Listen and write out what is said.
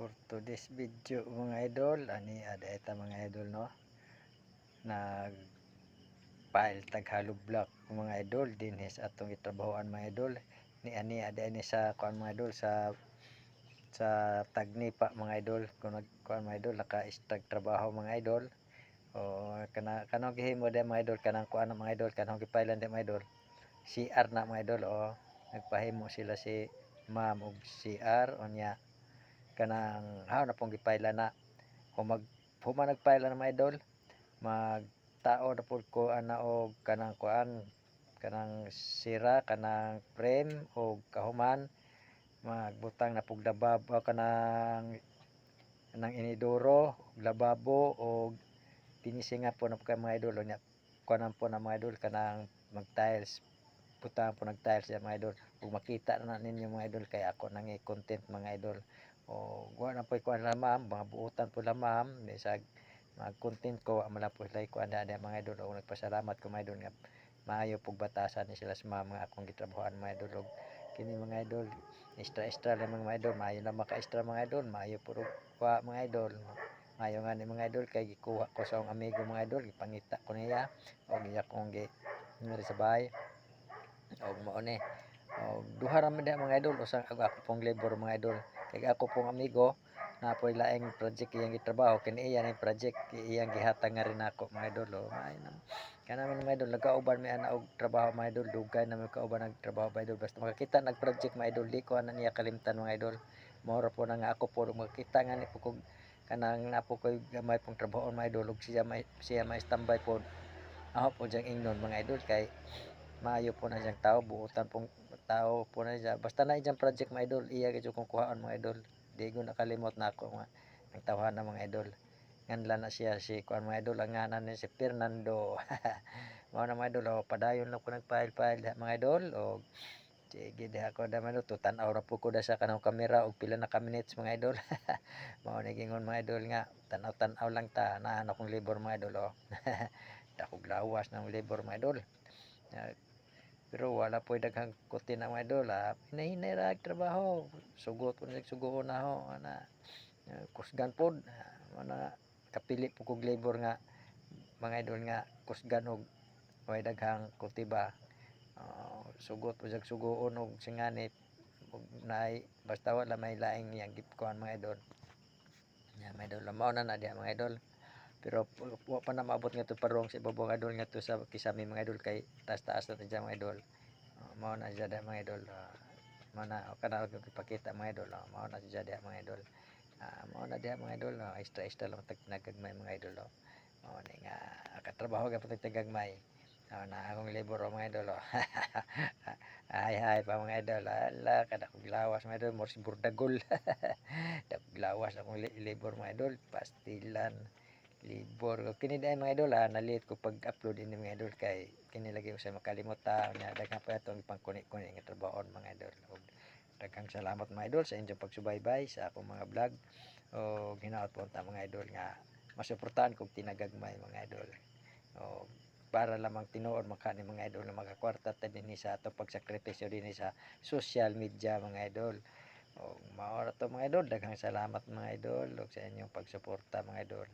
For today's video mga idol, ani ada eta mga idol no. Nag-file tag hollow block mga idol dinhi sa atong gitrabahoan mga idol. Ni ani ada ni sa kuan mga idol sa tagnipa mga idol. Kung nagkuan mga idol naka-start trabaho mga idol. O kanang gihimo de mga idol kanang kuan na mga idol kanang gipailan de mga idol. CR na mga idol o nagpahimo sila si ma'am og CR unya kanang haw na pong gipayla na kung human nagpayla na mga idol magtao na pud ko ana og kanang kuan kanang sira kanang frame og kahuman magbutang na pug labab kanang inidoro lababo og pinisingan po na po mga idol nya kuanan po na mga idol kanang mag tiles butang po nag tiles ya mga idol ug makita na ninyo mga idol kay ako nang i-content mga idol o wa na po kuan la ma'am mga buotan po la ma'am bisag mag-content ko wa man lang po sila kuan da mga idol o nagpasalamat ko mga idol nga maayo pug batasan ni sila sa mga akong gitrabahoan mga idol og kini mga idol extra lang mga idol maayo na maka-extra mga idol maayo pud wa mga idol maayo nga ni mga idol kay gikuha ko sa akong amigo mga idol gipangita ko niya og iya kong gi sa bahay og mao ni og duha ra man mga idol usa ako pong labor mga idol kay ako pong amigo na po'y laing project iyang gitrabaho kini iya ning project iyang gihatag nga rin nako mga idol o ay kanami mga idol nagkauban mi ana og trabaho mga idol dugay na mi kauban nagtrabaho mga idol basta makakita nag project mga idol di ko ana niya kalimtan mga idol mao ra po na nga ako po makita nga ni po kog kanang napo koy gamay pong trabaho mga idol ug siya may standby po ako po diyang ingnon mga idol kay maayo po na siyang tao buotan pong tao po na siya basta na iyang project mga idol iya gyud kong kuhaan mga idol di ko nakalimot na ako nga ang tawhan ng mga idol nganlan na siya si kuan mga idol ang ngalan ni si Fernando mao na mga idol o padayon lang ko nagfile mga idol o sige diha ako da man to tan-aw ra po ko da sa kanang kamera og pila na ka minutes mga idol mao ni gingon mga idol nga tan-aw lang ta naa na kong libor mga idol o dakog lawas ng libor mga idol. Pero wala po'y daghang kuti na mga idol hinahinay ra trabaho sugot ko sugoon na ho ana kusgan pod ana kapili po kog labor nga mga idol nga kusgan og way daghang kuti ba sugot po jag sugoon og singanit ug naay basta wala may laing yang gikuan mga idol nya mga idol mao na diha mga idol pero wa pa na maabot nga to parong sa ibabaw mga idol nga to sa kisame mga idol kay taas-taas na diyan mga idol mao na siya mga idol mao na kana og ipakita mga idol mao na siya mga idol mao na diha mga idol extra lang tag nagagmay mga idol mao ni nga katrabaho gyud tag gagmay na akong libro mga idol hay pa mga idol ala kada kog lawas mga idol murag burdagol dakog lawas akong libro mga idol pastilan libor kini dai mga idol nalit ko pag-upload ini mga idol kay kini lagi usa makalimot nya daghang pa itong ipangkuni-kuni nga trabahon mga idol ug daghang salamat mga idol sa inyong pagsubaybay sa akong mga vlog ug hinaot po ta mga idol nga masuportahan kog tinagagmay mga idol o para lamang tinuod makani mga idol na makakwarta ta dinhi sa atong pagsakripisyo dinhi sa social media mga idol o mao ra to mga idol daghang salamat mga idol ug sa inyong pagsuporta mga idol.